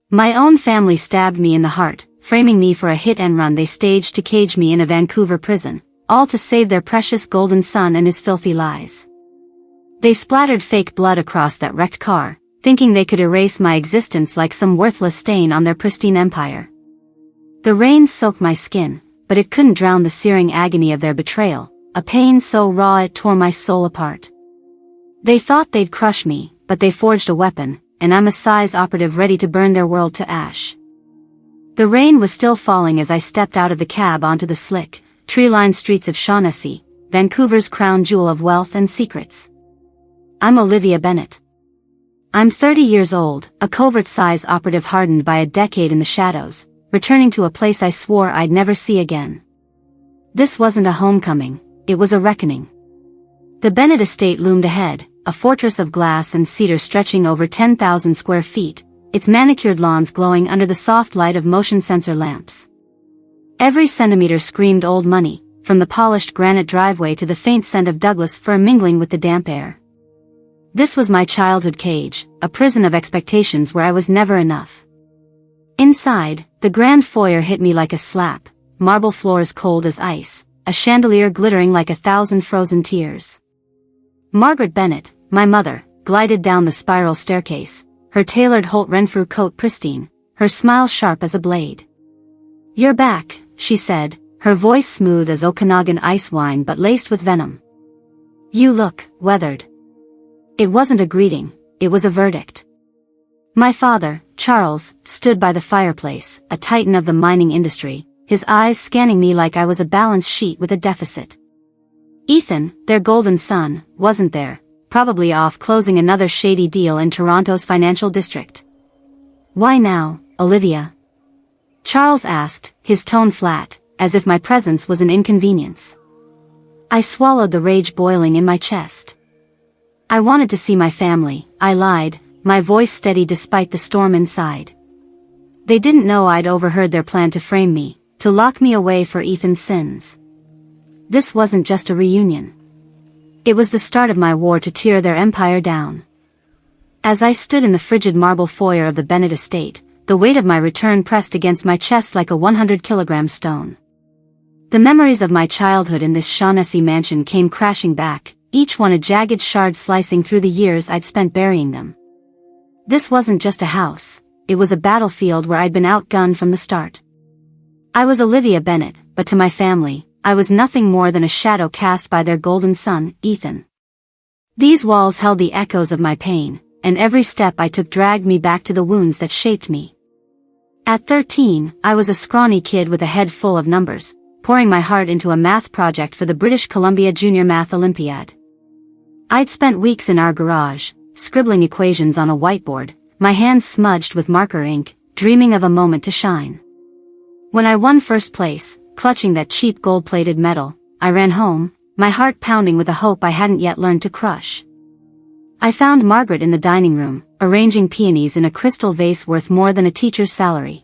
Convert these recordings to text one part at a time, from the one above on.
My own family stabbed me in the heart, framing me for a hit and run they staged to cage me in a Vancouver prison, all to save their precious golden son and his filthy lies. They splattered fake blood across that wrecked car, thinking they could erase my existence like some worthless stain on their pristine empire. The rain soaked my skin, but it couldn't drown the searing agony of their betrayal, a pain so raw it tore my soul apart. They thought they'd crush me, but they forged a weapon, and I'm a CSIS operative ready to burn their world to ash. The rain was still falling as I stepped out of the cab onto the slick, tree-lined streets of Shaughnessy, Vancouver's crown jewel of wealth and secrets. I'm Olivia Bennett. I'm 30 years old, a covert CSIS operative hardened by a decade in the shadows, returning to a place I swore I'd never see again. This wasn't a homecoming, it was a reckoning. The Bennett estate loomed ahead, a fortress of glass and cedar stretching over 10,000 square feet, its manicured lawns glowing under the soft light of motion sensor lamps. Every centimeter screamed old money, from the polished granite driveway to the faint scent of Douglas fir mingling with the damp air. This was my childhood cage, a prison of expectations where I was never enough. Inside, the grand foyer hit me like a slap, marble floors cold as ice, a chandelier glittering like 1,000 frozen tears. Margaret Bennett, my mother, glided down the spiral staircase, her tailored Holt Renfrew coat pristine, her smile sharp as a blade. "You're back," she said, her voice smooth as Okanagan ice wine but laced with venom. "You look weathered." It wasn't a greeting, it was a verdict. My father, Charles, stood by the fireplace, a titan of the mining industry, his eyes scanning me like I was a balance sheet with a deficit. Ethan, their golden son, wasn't there, probably off closing another shady deal in Toronto's financial district. "Why now, Olivia?" Charles asked, his tone flat, as if my presence was an inconvenience. I swallowed the rage boiling in my chest. "I wanted to see my family," I lied, my voice steady despite the storm inside. They didn't know I'd overheard their plan to frame me, to lock me away for Ethan's sins. This wasn't just a reunion. It was the start of my war to tear their empire down. As I stood in the frigid marble foyer of the Bennett estate, the weight of my return pressed against my chest like a 100-kilogram stone. The memories of my childhood in this Shaughnessy mansion came crashing back, each one a jagged shard slicing through the years I'd spent burying them. This wasn't just a house, it was a battlefield where I'd been outgunned from the start. I was Olivia Bennett, but to my family, I was nothing more than a shadow cast by their golden son, Ethan. These walls held the echoes of my pain, and every step I took dragged me back to the wounds that shaped me. At 13, I was a scrawny kid with a head full of numbers, pouring my heart into a math project for the British Columbia Junior Math Olympiad. I'd spent weeks in our garage, scribbling equations on a whiteboard, my hands smudged with marker ink, dreaming of a moment to shine. When I won first place, clutching that cheap gold-plated medal, I ran home, my heart pounding with a hope I hadn't yet learned to crush. I found Margaret in the dining room, arranging peonies in a crystal vase worth more than a teacher's salary.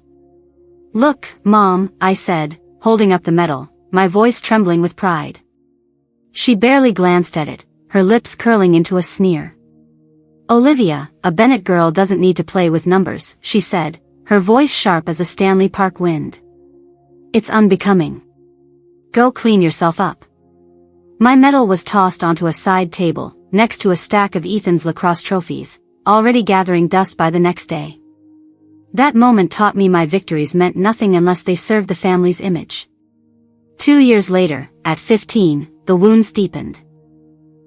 "Look, Mom," I said, holding up the medal, my voice trembling with pride. She barely glanced at it, her lips curling into a sneer. "Olivia, a Bennett girl doesn't need to play with numbers," she said, her voice sharp as a Stanley Park wind. "It's unbecoming. Go clean yourself up." My medal was tossed onto a side table, next to a stack of Ethan's lacrosse trophies, already gathering dust by the next day. That moment taught me my victories meant nothing unless they served the family's image. 2 years later, at 15, the wounds deepened.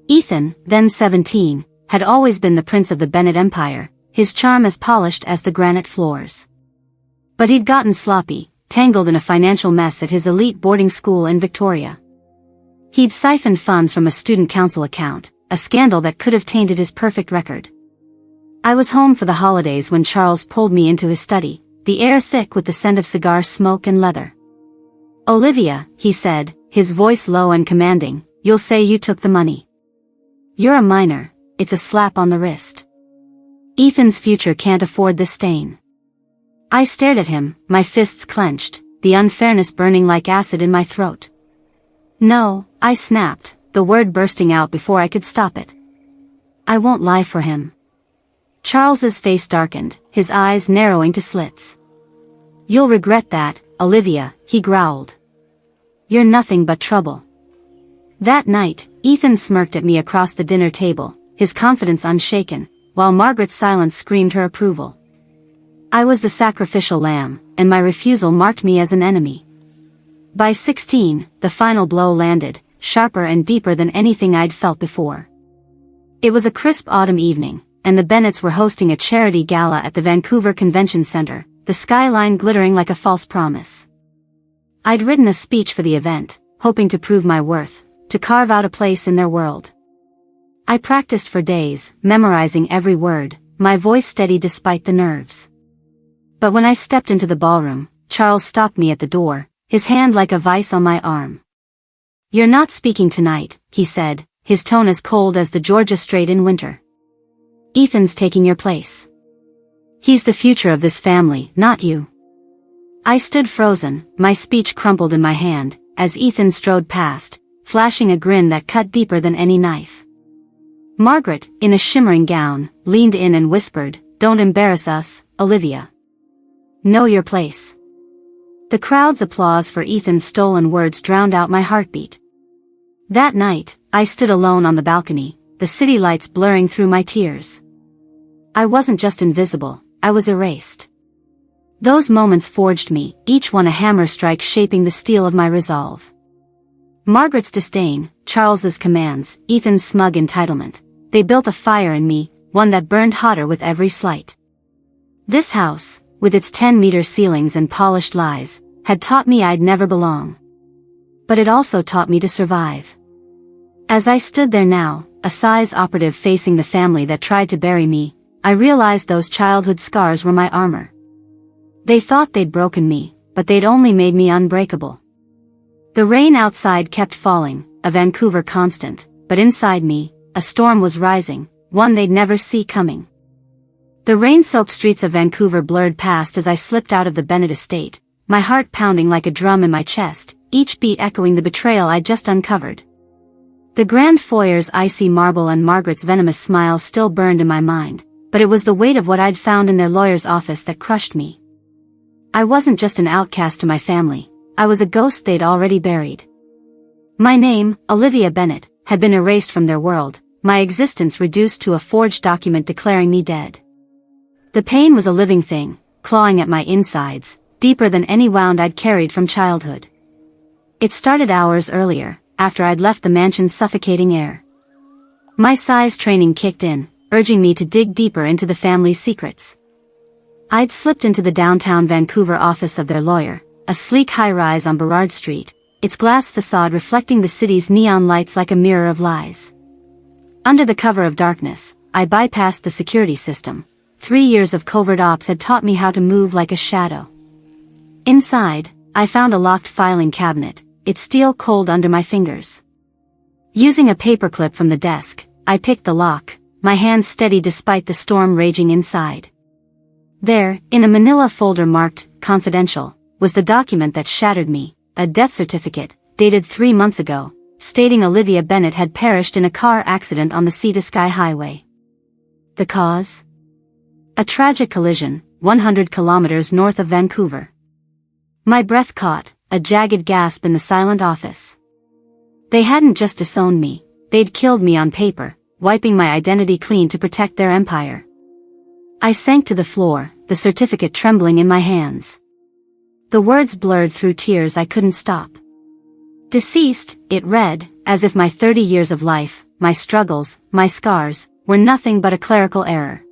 Ethan, then 17, had always been the prince of the Bennett Empire, his charm as polished as the granite floors. But he'd gotten sloppy, tangled in a financial mess at his elite boarding school in Victoria. He'd siphoned funds from a student council account, a scandal that could have tainted his perfect record. I was home for the holidays when Charles pulled me into his study, the air thick with the scent of cigar smoke and leather. "Olivia," he said, his voice low and commanding, "you'll say you took the money. You're a minor, it's a slap on the wrist. Ethan's future can't afford this stain." I stared at him, my fists clenched, the unfairness burning like acid in my throat. "No," I snapped, the word bursting out before I could stop it. "I won't lie for him." Charles's face darkened, his eyes narrowing to slits. "You'll regret that, Olivia," he growled. "You're nothing but trouble." That night, Ethan smirked at me across the dinner table, his confidence unshaken, while Margaret's silence screamed her approval. I was the sacrificial lamb, and my refusal marked me as an enemy. By 16, the final blow landed, sharper and deeper than anything I'd felt before. It was a crisp autumn evening, and the Bennetts were hosting a charity gala at the Vancouver Convention Center, the skyline glittering like a false promise. I'd written a speech for the event, hoping to prove my worth, to carve out a place in their world. I practiced for days, memorizing every word, my voice steady despite the nerves. But when I stepped into the ballroom, Charles stopped me at the door, his hand like a vice on my arm. "You're not speaking tonight," he said, his tone as cold as the Georgia Strait in winter. "Ethan's taking your place. He's the future of this family, not you." I stood frozen, my speech crumpled in my hand, as Ethan strode past, flashing a grin that cut deeper than any knife. Margaret, in a shimmering gown, leaned in and whispered, "Don't embarrass us, Olivia. Know your place." The crowd's applause for Ethan's stolen words drowned out my heartbeat. That night, I stood alone on the balcony, the city lights blurring through my tears. I wasn't just invisible, I was erased. Those moments forged me, each one a hammer strike shaping the steel of my resolve. Margaret's disdain, Charles's commands, Ethan's smug entitlement, they built a fire in me, one that burned hotter with every slight. This house, with its 10-meter ceilings and polished lies, had taught me I'd never belong. But it also taught me to survive. As I stood there now, a CSIS operative facing the family that tried to bury me, I realized those childhood scars were my armor. They thought they'd broken me, but they'd only made me unbreakable. The rain outside kept falling, a Vancouver constant, but inside me, a storm was rising, one they'd never see coming. The rain-soaked streets of Vancouver blurred past as I slipped out of the Bennett estate, my heart pounding like a drum in my chest, each beat echoing the betrayal I'd just uncovered. The grand foyer's icy marble and Margaret's venomous smile still burned in my mind, but it was the weight of what I'd found in their lawyer's office that crushed me. I wasn't just an outcast to my family, I was a ghost they'd already buried. My name, Olivia Bennett, had been erased from their world, my existence reduced to a forged document declaring me dead. The pain was a living thing, clawing at my insides, deeper than any wound I'd carried from childhood. It started hours earlier, after I'd left the mansion's suffocating air. My CSIS training kicked in, urging me to dig deeper into the family's secrets. I'd slipped into the downtown Vancouver office of their lawyer, a sleek high-rise on Burrard Street, its glass facade reflecting the city's neon lights like a mirror of lies. Under the cover of darkness, I bypassed the security system. 3 years of covert ops had taught me how to move like a shadow. Inside, I found a locked filing cabinet, its steel cold under my fingers. Using a paperclip from the desk, I picked the lock, my hands steady despite the storm raging inside. There, in a manila folder marked, "Confidential," was the document that shattered me, a death certificate, dated 3 months ago, stating Olivia Bennett had perished in a car accident on the Sea-to-Sky Highway. The cause? A tragic collision, 100 kilometers north of Vancouver. My breath caught, a jagged gasp in the silent office. They hadn't just disowned me, they'd killed me on paper, wiping my identity clean to protect their empire. I sank to the floor, the certificate trembling in my hands. The words blurred through tears I couldn't stop. Deceased, it read, as if my 30 years of life, my struggles, my scars, were nothing but a clerical error.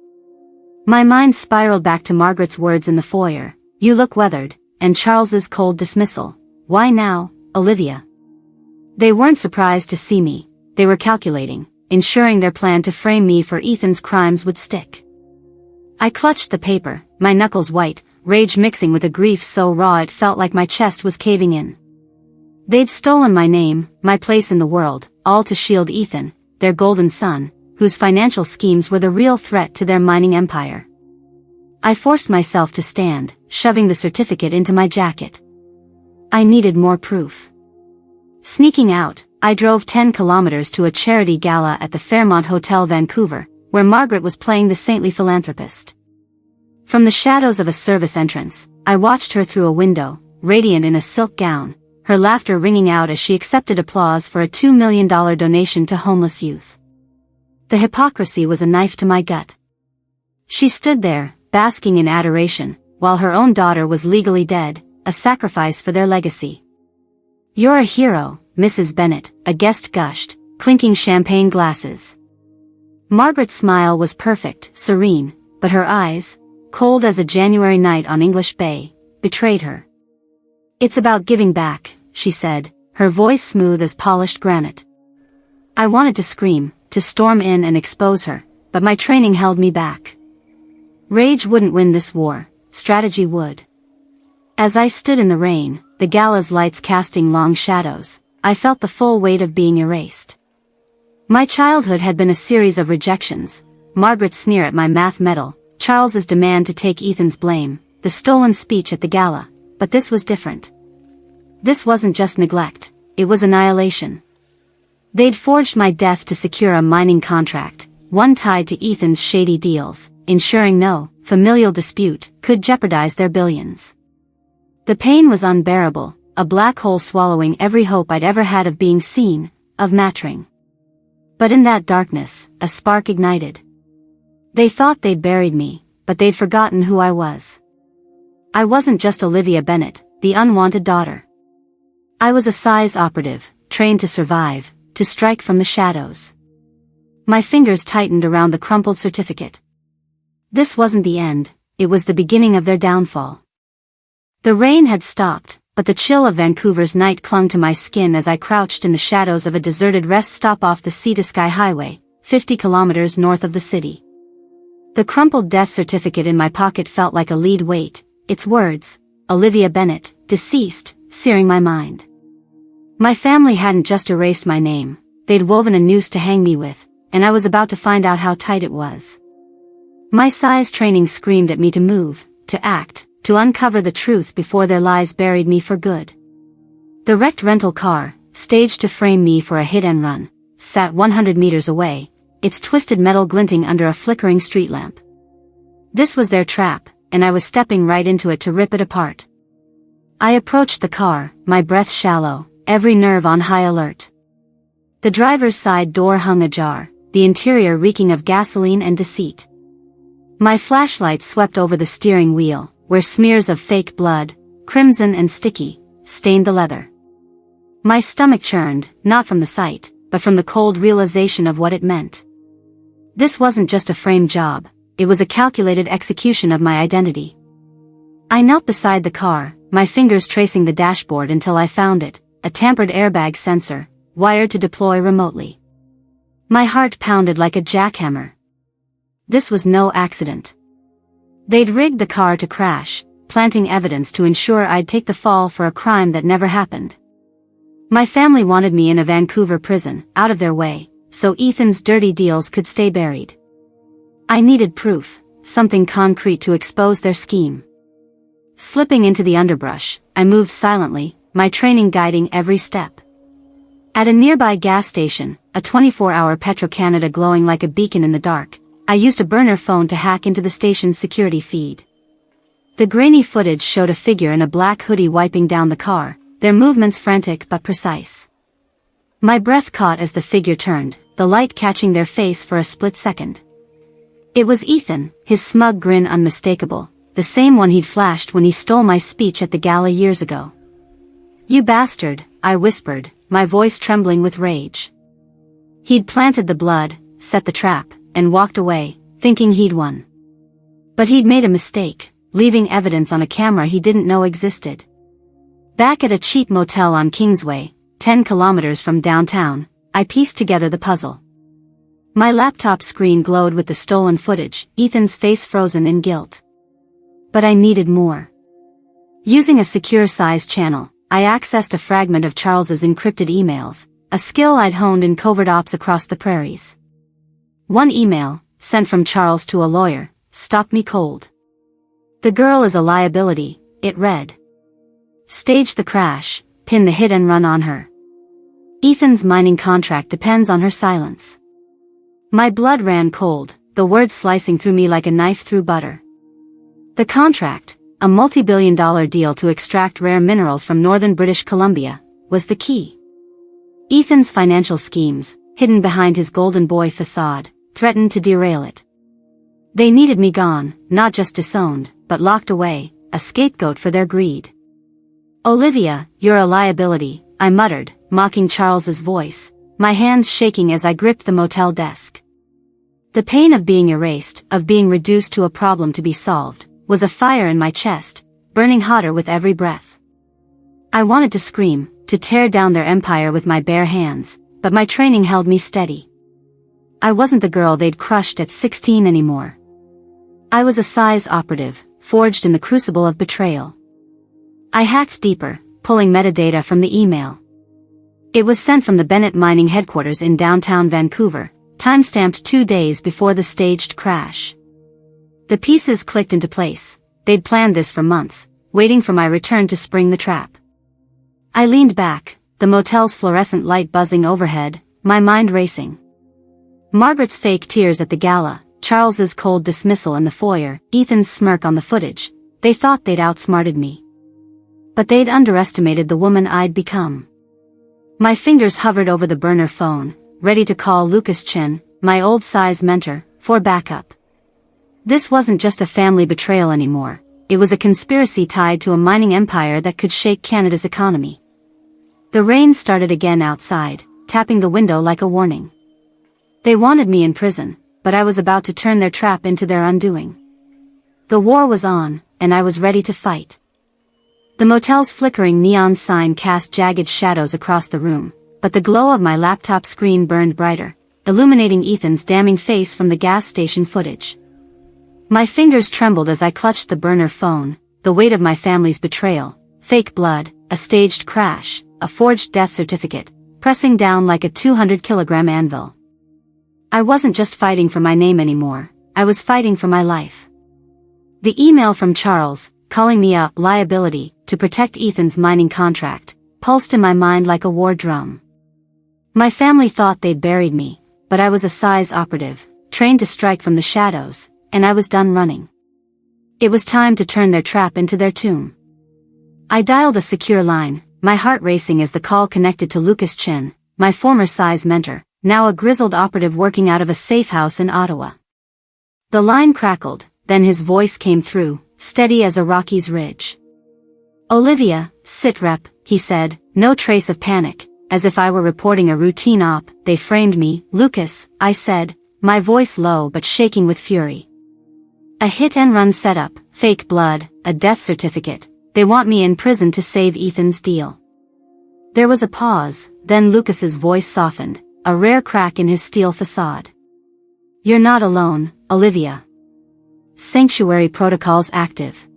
My mind spiraled back to Margaret's words in the foyer, "You look weathered," and Charles's cold dismissal, "Why now, Olivia?" They weren't surprised to see me, they were calculating, ensuring their plan to frame me for Ethan's crimes would stick. I clutched the paper, my knuckles white, rage mixing with a grief so raw it felt like my chest was caving in. They'd stolen my name, my place in the world, all to shield Ethan, their golden son, whose financial schemes were the real threat to their mining empire. I forced myself to stand, shoving the certificate into my jacket. I needed more proof. Sneaking out, I drove 10 kilometers to a charity gala at the Fairmont Hotel Vancouver, where Margaret was playing the saintly philanthropist. From the shadows of a service entrance, I watched her through a window, radiant in a silk gown, her laughter ringing out as she accepted applause for a $2 million donation to homeless youth. The hypocrisy was a knife to my gut. She stood there, basking in adoration, while her own daughter was legally dead, a sacrifice for their legacy. "You're a hero, Mrs. Bennet," a guest gushed, clinking champagne glasses. Margaret's smile was perfect, serene, but her eyes, cold as a January night on English Bay, betrayed her. "It's about giving back," she said, her voice smooth as polished granite. I wanted to scream, to storm in and expose her, but my training held me back. Rage wouldn't win this war, strategy would. As I stood in the rain, the gala's lights casting long shadows, I felt the full weight of being erased. My childhood had been a series of rejections, Margaret's sneer at my math medal, Charles's demand to take Ethan's blame, the stolen speech at the gala, but this was different. This wasn't just neglect, it was annihilation. They'd forged my death to secure a mining contract, one tied to Ethan's shady deals, ensuring no familial dispute could jeopardize their billions. The pain was unbearable, a black hole swallowing every hope I'd ever had of being seen, of mattering. But in that darkness, a spark ignited. They thought they'd buried me, but they'd forgotten who I was. I wasn't just Olivia Bennet, the unwanted daughter. I was a CSIS operative, trained to survive, to strike from the shadows. My fingers tightened around the crumpled certificate. This wasn't the end, it was the beginning of their downfall. The rain had stopped, but the chill of Vancouver's night clung to my skin as I crouched in the shadows of a deserted rest stop off the Sea-to-Sky Highway, 50 kilometers north of the city. The crumpled death certificate in my pocket felt like a lead weight, its words, "Olivia Bennet, deceased," searing my mind. My family hadn't just erased my name, they'd woven a noose to hang me with, and I was about to find out how tight it was. My CSIS training screamed at me to move, to act, to uncover the truth before their lies buried me for good. The wrecked rental car, staged to frame me for a hit and run, sat 100 meters away, its twisted metal glinting under a flickering street lamp. This was their trap, and I was stepping right into it to rip it apart. I approached the car, my breath shallow, every nerve on high alert. The driver's side door hung ajar, the interior reeking of gasoline and deceit. My flashlight swept over the steering wheel, where smears of fake blood, crimson and sticky, stained the leather. My stomach churned, not from the sight, but from the cold realization of what it meant. This wasn't just a frame job, it was a calculated execution of my identity. I knelt beside the car, my fingers tracing the dashboard until I found it, a tampered airbag sensor, wired to deploy remotely. My heart pounded like a jackhammer. This was no accident. They'd rigged the car to crash, planting evidence to ensure I'd take the fall for a crime that never happened. My family wanted me in a Vancouver prison, out of their way, so Ethan's dirty deals could stay buried. I needed proof, something concrete to expose their scheme. Slipping into the underbrush, I moved silently, my training guiding every step. At a nearby gas station, a 24-hour Petro-Canada glowing like a beacon in the dark, I used a burner phone to hack into the station's security feed. The grainy footage showed a figure in a black hoodie wiping down the car, their movements frantic but precise. My breath caught as the figure turned, the light catching their face for a split second. It was Ethan, his smug grin unmistakable, the same one he'd flashed when he stole my speech at the gala years ago. "You bastard," I whispered, my voice trembling with rage. He'd planted the blood, set the trap, and walked away, thinking he'd won. But he'd made a mistake, leaving evidence on a camera he didn't know existed. Back at a cheap motel on Kingsway, 10 kilometers from downtown, I pieced together the puzzle. My laptop screen glowed with the stolen footage, Ethan's face frozen in guilt. But I needed more. Using a secure CSIS channel, I accessed a fragment of Charles's encrypted emails, a skill I'd honed in covert ops across the prairies. One email, sent from Charles to a lawyer, stopped me cold. "The girl is a liability," it read. "Stage the crash, pin the hit and run on her. Ethan's mining contract depends on her silence." My blood ran cold, the words slicing through me like a knife through butter. The contract, a multi-billion-dollar deal to extract rare minerals from northern British Columbia, was the key. Ethan's financial schemes, hidden behind his golden boy facade, threatened to derail it. They needed me gone, not just disowned, but locked away, a scapegoat for their greed. "Olivia, you're a liability," I muttered, mocking Charles's voice, my hands shaking as I gripped the motel desk. The pain of being erased, of being reduced to a problem to be solved, was a fire in my chest, burning hotter with every breath. I wanted to scream, to tear down their empire with my bare hands, but my training held me steady. I wasn't the girl they'd crushed at 16 anymore. I was a CSIS operative, forged in the crucible of betrayal. I hacked deeper, pulling metadata from the email. It was sent from the Bennett Mining headquarters in downtown Vancouver, time-stamped 2 days before the staged crash. The pieces clicked into place. They'd planned this for months, waiting for my return to spring the trap. I leaned back, the motel's fluorescent light buzzing overhead, my mind racing. Margaret's fake tears at the gala, Charles's cold dismissal in the foyer, Ethan's smirk on the footage. They thought they'd outsmarted me. But they'd underestimated the woman I'd become. My fingers hovered over the burner phone, ready to call Lucas Chin, my old CSIS mentor, for backup. This wasn't just a family betrayal anymore, it was a conspiracy tied to a mining empire that could shake Canada's economy. The rain started again outside, tapping the window like a warning. They wanted me in prison, but I was about to turn their trap into their undoing. The war was on, and I was ready to fight. The motel's flickering neon sign cast jagged shadows across the room, but the glow of my laptop screen burned brighter, illuminating Ethan's damning face from the gas station footage. My fingers trembled as I clutched the burner phone, the weight of my family's betrayal, fake blood, a staged crash, a forged death certificate, pressing down like a 200-kilogram anvil. I wasn't just fighting for my name anymore, I was fighting for my life. The email from Charles, calling me a liability to protect Ethan's mining contract, pulsed in my mind like a war drum. My family thought they'd buried me, but I was a CSIS operative, trained to strike from the shadows, and I was done running. It was time to turn their trap into their tomb. I dialed a secure line, my heart racing as the call connected to Lucas Chin, my former CSIS mentor, now a grizzled operative working out of a safe house in Ottawa. The line crackled, then his voice came through, steady as a Rockies ridge. "Olivia, sit rep," he said, no trace of panic, as if I were reporting a routine op. "They framed me, Lucas," I said, my voice low but shaking with fury. "A hit-and-run setup, fake blood, a death certificate. They want me in prison to save Ethan's deal." There was a pause, then Lucas's voice softened, a rare crack in his steel facade. "You're not alone, Olivia. Sanctuary protocols active.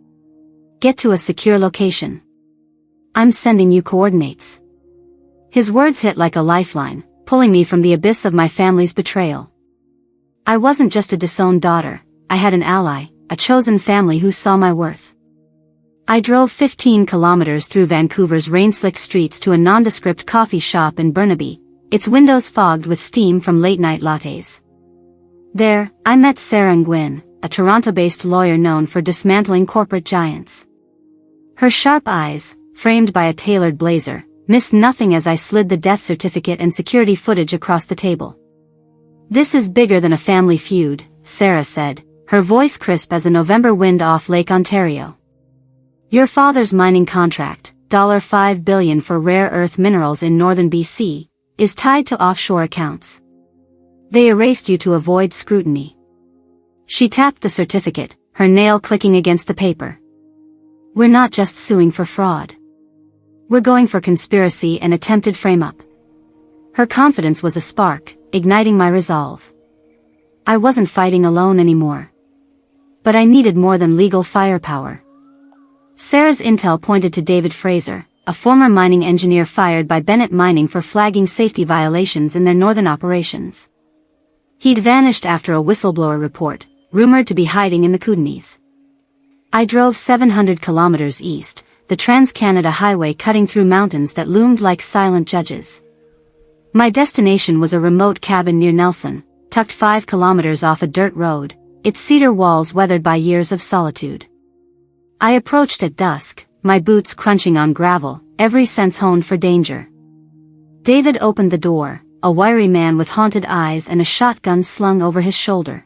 Get to a secure location. I'm sending you coordinates." His words hit like a lifeline, pulling me from the abyss of my family's betrayal. I wasn't just a disowned daughter, I had an ally, a chosen family who saw my worth. I drove 15 kilometers through Vancouver's rain-slicked streets to a nondescript coffee shop in Burnaby, its windows fogged with steam from late-night lattes. There, I met Sarah Nguyen, a Toronto-based lawyer known for dismantling corporate giants. Her sharp eyes, framed by a tailored blazer, missed nothing as I slid the death certificate and security footage across the table. "This is bigger than a family feud," Sarah said, her voice crisp as a November wind off Lake Ontario. "Your father's mining contract, $5 billion for rare earth minerals in northern BC, is tied to offshore accounts. They erased you to avoid scrutiny." She tapped the certificate, her nail clicking against the paper. "We're not just suing for fraud. We're going for conspiracy and attempted frame-up." Her confidence was a spark, igniting my resolve. I wasn't fighting alone anymore. But I needed more than legal firepower. Sarah's intel pointed to David Fraser, a former mining engineer fired by Bennett Mining for flagging safety violations in their northern operations. He'd vanished after a whistleblower report, rumored to be hiding in the Kootenays. I drove 700 kilometers east, the Trans-Canada Highway cutting through mountains that loomed like silent judges. My destination was a remote cabin near Nelson, tucked 5 kilometers off a dirt road, its cedar walls weathered by years of solitude. I approached at dusk, my boots crunching on gravel, every sense honed for danger. David opened the door, a wiry man with haunted eyes and a shotgun slung over his shoulder.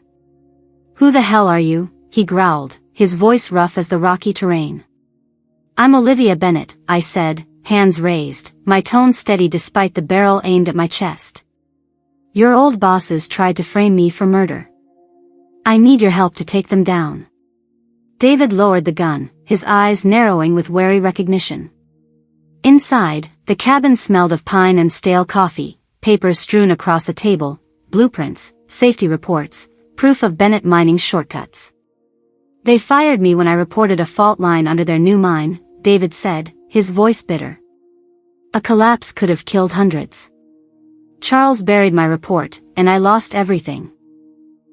"Who the hell are you?" he growled, his voice rough as the rocky terrain. "I'm Olivia Bennett," I said, hands raised, my tone steady despite the barrel aimed at my chest. "Your old bosses tried to frame me for murder. I need your help to take them down." David lowered the gun, his eyes narrowing with wary recognition. Inside, the cabin smelled of pine and stale coffee, papers strewn across a table, blueprints, safety reports, proof of Bennett Mining's shortcuts. "They fired me when I reported a fault line under their new mine," David said, his voice bitter. "A collapse could have killed hundreds. Charles buried my report, and I lost everything."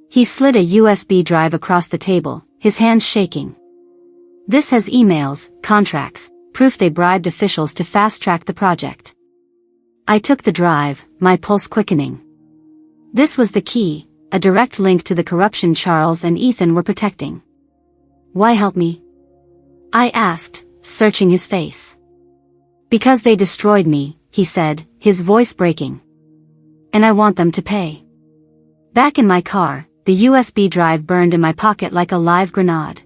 He slid a USB drive across the table, his hands shaking. "This has emails, contracts, proof they bribed officials to fast-track the project." I took the drive, my pulse quickening. This was the key, a direct link to the corruption Charles and Ethan were protecting. "Why help me?" I asked, searching his face. "Because they destroyed me," he said, his voice breaking. "And I want them to pay." Back in my car, the USB drive burned in my pocket like a live grenade.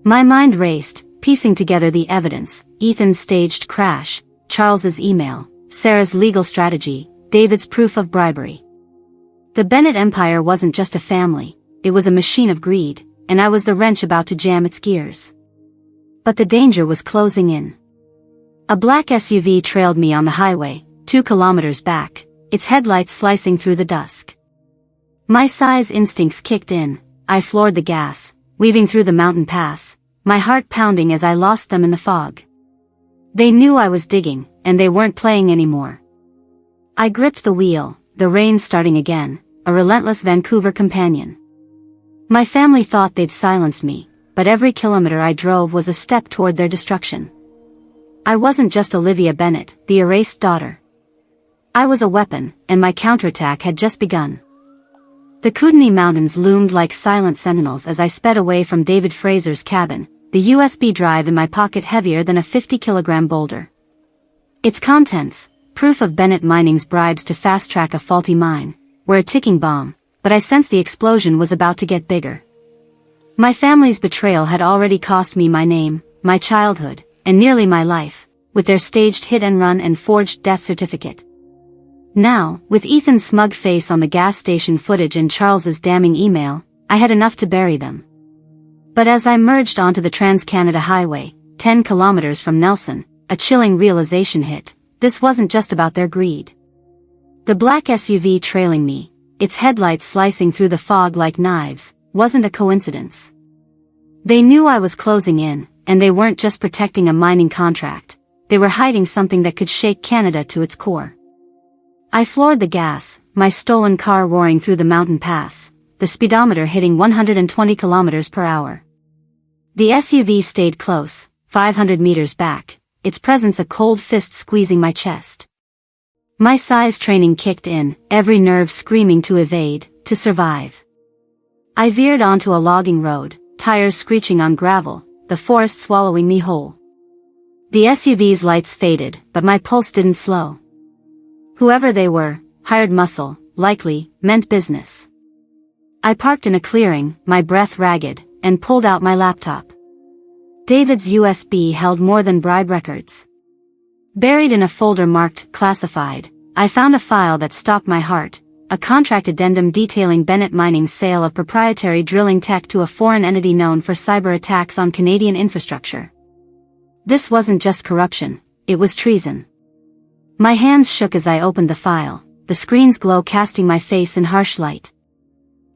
My mind raced, piecing together the evidence: Ethan's staged crash, Charles's email, Sarah's legal strategy, David's proof of bribery. The Bennett empire wasn't just a family, it was a machine of greed, and I was the wrench about to jam its gears. But the danger was closing in. A black SUV trailed me on the highway, 2 kilometers back, its headlights slicing through the dusk. My size instincts kicked in, I floored the gas, weaving through the mountain pass, my heart pounding as I lost them in the fog. They knew I was digging, and they weren't playing anymore. I gripped the wheel, the rain starting again, a relentless Vancouver companion. My family thought they'd silenced me, but every kilometer I drove was a step toward their destruction. I wasn't just Olivia Bennett, the erased daughter. I was a weapon, and my counterattack had just begun. The Kootenai Mountains loomed like silent sentinels as I sped away from David Fraser's cabin, the USB drive in my pocket heavier than a 50-kilogram boulder. Its contents, proof of Bennett Mining's bribes to fast-track a faulty mine, were a ticking bomb, but I sensed the explosion was about to get bigger. My family's betrayal had already cost me my name, my childhood, and nearly my life, with their staged hit-and-run and forged death certificate. Now, with Ethan's smug face on the gas station footage and Charles's damning email, I had enough to bury them. But as I merged onto the Trans-Canada Highway, 10 kilometers from Nelson, a chilling realization hit: this wasn't just about their greed. The black SUV trailing me, its headlights slicing through the fog like knives, wasn't a coincidence. They knew I was closing in, and they weren't just protecting a mining contract, they were hiding something that could shake Canada to its core. I floored the gas, my stolen car roaring through the mountain pass, the speedometer hitting 120 kilometers per hour. The SUV stayed close, 500 meters back, its presence a cold fist squeezing my chest. My size training kicked in, every nerve screaming to evade, to survive. I veered onto a logging road, tires screeching on gravel, the forest swallowing me whole. The SUV's lights faded, but my pulse didn't slow. Whoever they were, hired muscle, likely, meant business. I parked in a clearing, my breath ragged, and pulled out my laptop. David's USB held more than bribe records. Buried in a folder marked classified, I found a file that stopped my heart, a contract addendum detailing Bennett Mining's sale of proprietary drilling tech to a foreign entity known for cyber attacks on Canadian infrastructure. This wasn't just corruption, it was treason. My hands shook as I opened the file, the screen's glow casting my face in harsh light.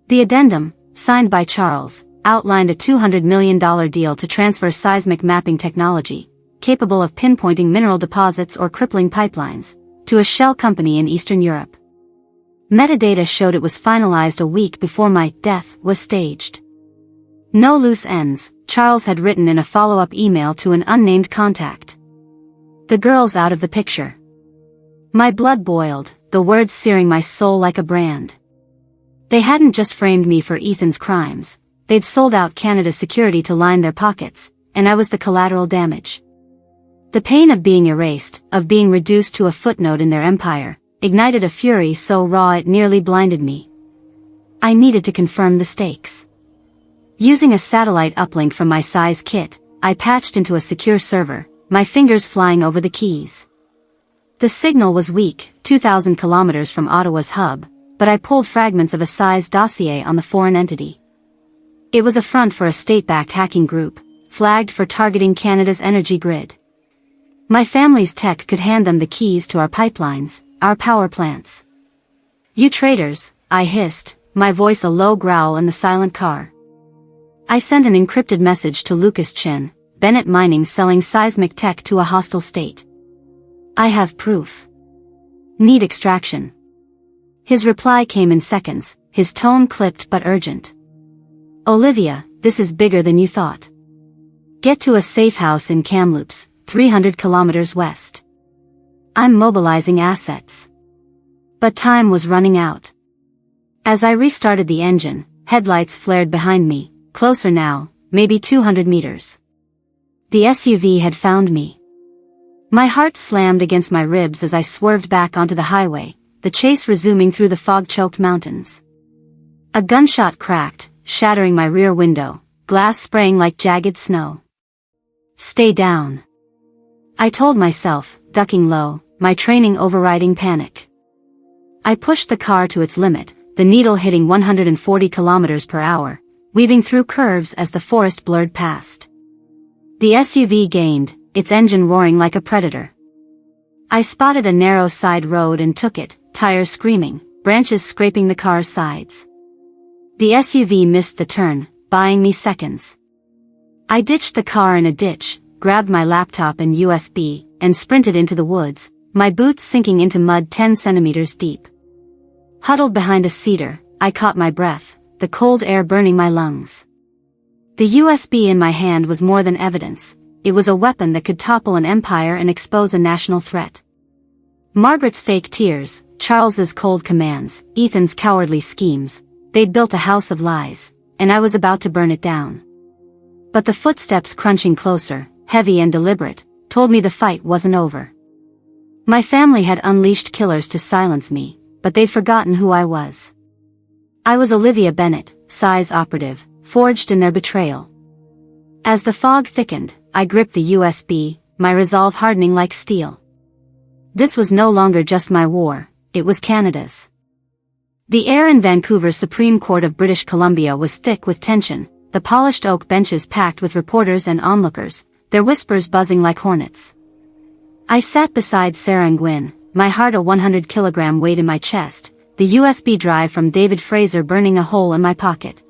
The addendum, signed by Charles, outlined a $200 million deal to transfer seismic mapping technology, capable of pinpointing mineral deposits or crippling pipelines, to a shell company in Eastern Europe. Metadata showed it was finalized a week before my death was staged. No loose ends, Charles had written in a follow-up email to an unnamed contact. The girl's out of the picture. My blood boiled, the words searing my soul like a brand. They hadn't just framed me for Ethan's crimes, they'd sold out Canada's security to line their pockets, and I was the collateral damage. The pain of being erased, of being reduced to a footnote in their empire, ignited a fury so raw it nearly blinded me. I needed to confirm the stakes. Using a satellite uplink from my CSIS kit, I patched into a secure server, my fingers flying over the keys. The signal was weak, 2,000 kilometers from Ottawa's hub, but I pulled fragments of a CSIS dossier on the foreign entity. It was a front for a state-backed hacking group, flagged for targeting Canada's energy grid. My family's tech could hand them the keys to our pipelines, our power plants. "You traitors," I hissed, my voice a low growl in the silent car. I sent an encrypted message to Lucas Chin, Bennett Mining selling seismic tech to a hostile state. "I have proof. Need extraction." His reply came in seconds, his tone clipped but urgent. "Olivia, this is bigger than you thought. Get to a safe house in Kamloops, 300 kilometers west. I'm mobilizing assets." But time was running out. As I restarted the engine, headlights flared behind me, closer now, maybe 200 meters. The SUV had found me. My heart slammed against my ribs as I swerved back onto the highway, the chase resuming through the fog-choked mountains. A gunshot cracked, shattering my rear window, glass spraying like jagged snow. "Stay down," I told myself, ducking low, my training overriding panic. I pushed the car to its limit, the needle hitting 140 kilometers per hour, weaving through curves as the forest blurred past. The SUV gained, its engine roaring like a predator. I spotted a narrow side road and took it, tires screaming, branches scraping the car's sides. The SUV missed the turn, buying me seconds. I ditched the car in a ditch, grabbed my laptop and USB, and sprinted into the woods, my boots sinking into mud 10 centimeters deep. Huddled behind a cedar, I caught my breath, the cold air burning my lungs. The USB in my hand was more than evidence, it was a weapon that could topple an empire and expose a national threat. Margaret's fake tears, Charles's cold commands, Ethan's cowardly schemes, they'd built a house of lies, and I was about to burn it down. But the footsteps crunching closer, heavy and deliberate, told me the fight wasn't over. My family had unleashed killers to silence me, but they'd forgotten who I was. I was Olivia Bennett, CSIS operative, forged in their betrayal. As the fog thickened, I gripped the USB, my resolve hardening like steel. This was no longer just my war, it was Canada's. The air in Vancouver's Supreme Court of British Columbia was thick with tension, the polished oak benches packed with reporters and onlookers, their whispers buzzing like hornets. I sat beside Sarah and Gwyn, my heart a 100-kilogram weight in my chest, the USB drive from David Fraser burning a hole in my pocket.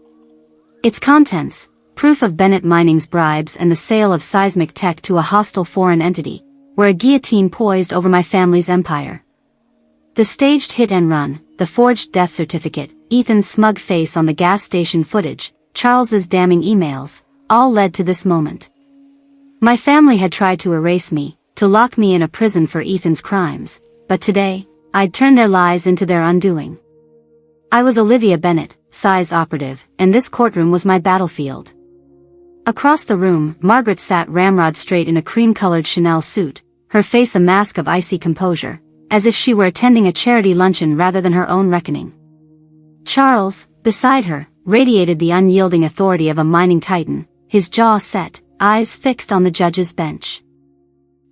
Its contents, proof of Bennett Mining's bribes and the sale of seismic tech to a hostile foreign entity, were a guillotine poised over my family's empire. The staged hit and run, the forged death certificate, Ethan's smug face on the gas station footage, Charles's damning emails, all led to this moment. My family had tried to erase me, to lock me in a prison for Ethan's crimes, but today, I'd turn their lies into their undoing. I was Olivia Bennett, CSIS operative, and this courtroom was my battlefield. Across the room, Margaret sat ramrod straight in a cream-colored Chanel suit, her face a mask of icy composure, as if she were attending a charity luncheon rather than her own reckoning. Charles, beside her, radiated the unyielding authority of a mining titan, his jaw set, eyes fixed on the judge's bench.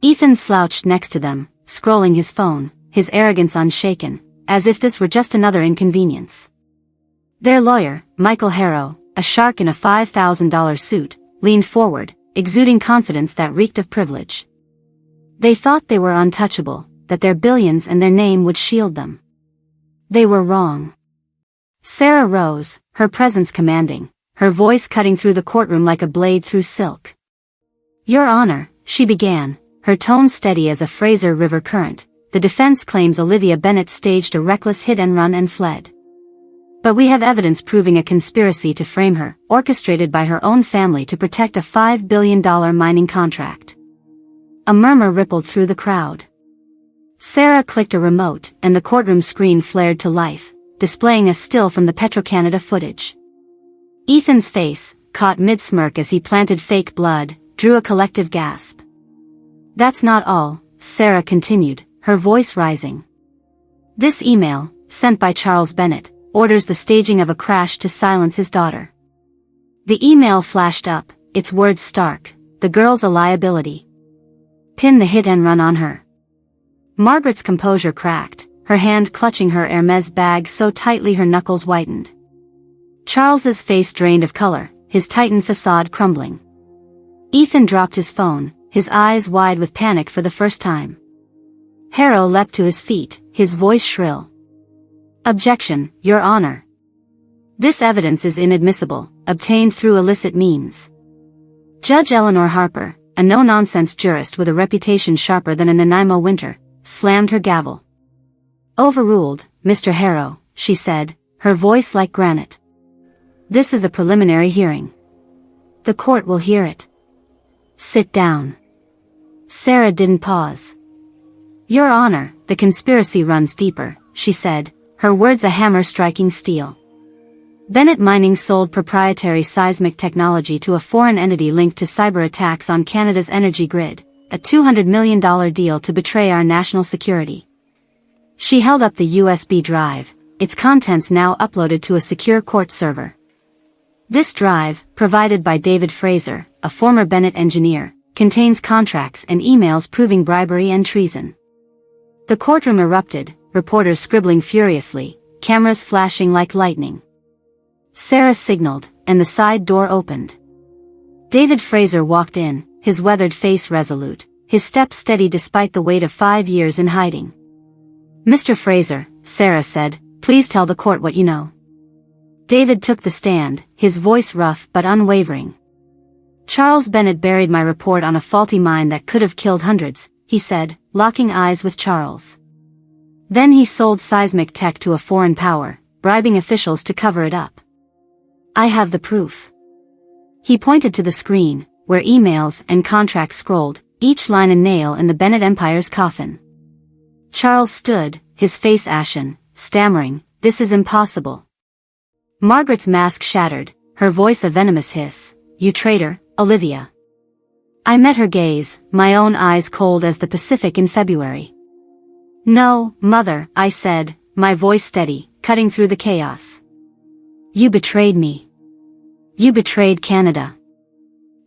Ethan slouched next to them, scrolling his phone, his arrogance unshaken, as if this were just another inconvenience. Their lawyer, Michael Harrow, a shark in a $5,000 suit, leaned forward, exuding confidence that reeked of privilege. They thought they were untouchable, that their billions and their name would shield them. They were wrong. Sarah rose, her presence commanding, her voice cutting through the courtroom like a blade through silk. "Your Honor," she began, her tone steady as a Fraser River current, "the defense claims Olivia Bennett staged a reckless hit-and-run and fled. But we have evidence proving a conspiracy to frame her, orchestrated by her own family to protect a $5 billion mining contract." A murmur rippled through the crowd. Sarah clicked a remote, and the courtroom screen flared to life, displaying a still from the Petro-Canada footage. Ethan's face, caught mid-smirk as he planted fake blood, drew a collective gasp. "That's not all," Sarah continued, her voice rising. "This email, sent by Charles Bennett, orders the staging of a crash to silence his daughter." The email flashed up, its words stark: "The girl's a liability. Pin the hit and run on her." Margaret's composure cracked, her hand clutching her Hermes bag so tightly her knuckles whitened. Charles's face drained of color, his tightened facade crumbling. Ethan dropped his phone, his eyes wide with panic for the first time. Harrow leapt to his feet, his voice shrill. "Objection, Your Honor. This evidence is inadmissible, obtained through illicit means." Judge Eleanor Harper, a no-nonsense jurist with a reputation sharper than a Nanaimo winter, slammed her gavel. "Overruled, Mr. Harrow," she said, her voice like granite. "This is a preliminary hearing. The court will hear it. Sit down." Sarah didn't pause. "Your Honor, the conspiracy runs deeper," she said, her words a hammer striking steel. Bennett Mining sold proprietary seismic technology to a foreign entity linked to cyber attacks on Canada's energy grid, a $200 million deal to betray our national security. She held up the USB drive, its contents now uploaded to a secure court server. This drive, provided by David Fraser, a former Bennett engineer, contains contracts and emails proving bribery and treason. The courtroom erupted, reporters scribbling furiously, cameras flashing like lightning. Sarah signaled, and the side door opened. David Fraser walked in, his weathered face resolute, his steps steady despite the weight of 5 years in hiding. "Mr. Fraser," Sarah said, "please tell the court what you know." David took the stand, his voice rough but unwavering. "Charles Bennett buried my report on a faulty mine that could have killed hundreds," he said, locking eyes with Charles. "Then he sold seismic tech to a foreign power, bribing officials to cover it up. I have the proof." He pointed to the screen, where emails and contracts scrolled, each line a nail in the Bennett Empire's coffin. Charles stood, his face ashen, stammering, "This is impossible." Margaret's mask shattered, her voice a venomous hiss. "You traitor, Olivia." I met her gaze, my own eyes cold as the Pacific in February. "No, Mother," I said, my voice steady, cutting through the chaos. "You betrayed me. You betrayed Canada."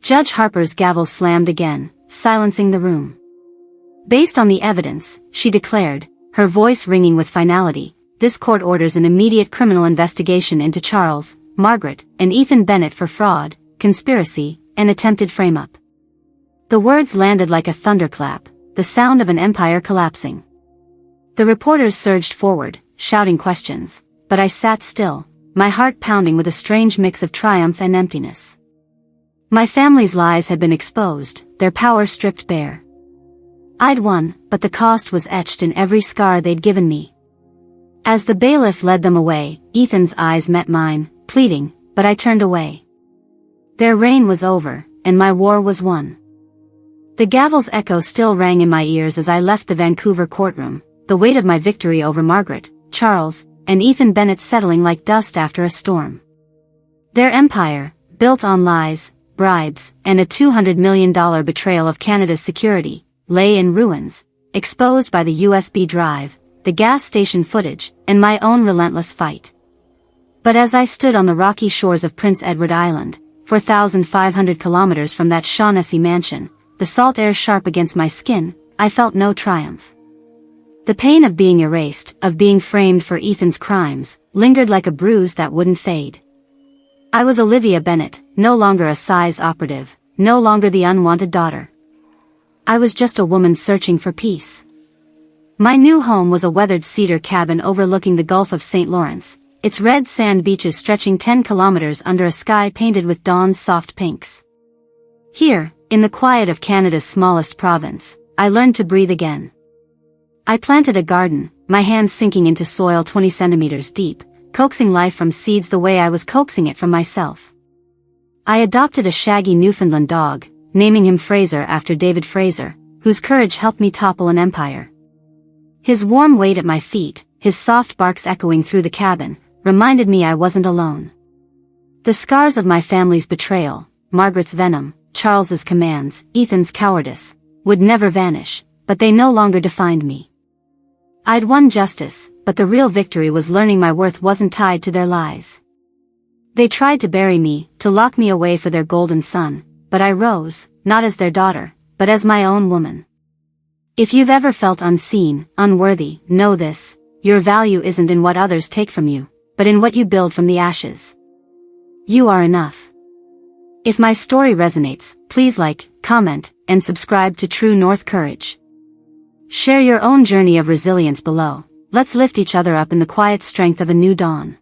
Judge Harper's gavel slammed again, silencing the room. "Based on the evidence," she declared, her voice ringing with finality, "this court orders an immediate criminal investigation into Charles, Margaret, and Ethan Bennett for fraud, conspiracy, and attempted frame-up." The words landed like a thunderclap, the sound of an empire collapsing. The reporters surged forward, shouting questions, but I sat still, my heart pounding with a strange mix of triumph and emptiness. My family's lies had been exposed, their power stripped bare. I'd won, but the cost was etched in every scar they'd given me. As the bailiff led them away, Ethan's eyes met mine, pleading, but I turned away. Their reign was over, and my war was won. The gavel's echo still rang in my ears as I left the Vancouver courtroom, the weight of my victory over Margaret, Charles, and Ethan Bennett settling like dust after a storm. Their empire, built on lies, bribes, and a $200 million betrayal of Canada's security, lay in ruins, exposed by the USB drive, the gas station footage, and my own relentless fight. But as I stood on the rocky shores of Prince Edward Island, 4,500 kilometers from that Shaughnessy mansion, the salt air sharp against my skin, I felt no triumph. The pain of being erased, of being framed for Ethan's crimes, lingered like a bruise that wouldn't fade. I was Olivia Bennett, no longer a CSIS operative, no longer the unwanted daughter. I was just a woman searching for peace. My new home was a weathered cedar cabin overlooking the Gulf of St. Lawrence, its red sand beaches stretching 10 kilometers under a sky painted with dawn's soft pinks. Here, in the quiet of Canada's smallest province, I learned to breathe again. I planted a garden, my hands sinking into soil 20 centimeters deep, coaxing life from seeds the way I was coaxing it from myself. I adopted a shaggy Newfoundland dog, naming him Fraser after David Fraser, whose courage helped me topple an empire. His warm weight at my feet, his soft barks echoing through the cabin, reminded me I wasn't alone. The scars of my family's betrayal, Margaret's venom, Charles's commands, Ethan's cowardice, would never vanish, but they no longer defined me. I'd won justice, but the real victory was learning my worth wasn't tied to their lies. They tried to bury me, to lock me away for their golden son, but I rose, not as their daughter, but as my own woman. If you've ever felt unseen, unworthy, know this: your value isn't in what others take from you, but in what you build from the ashes. You are enough. If my story resonates, please like, comment, and subscribe to True North Courage. Share your own journey of resilience below. Let's lift each other up in the quiet strength of a new dawn.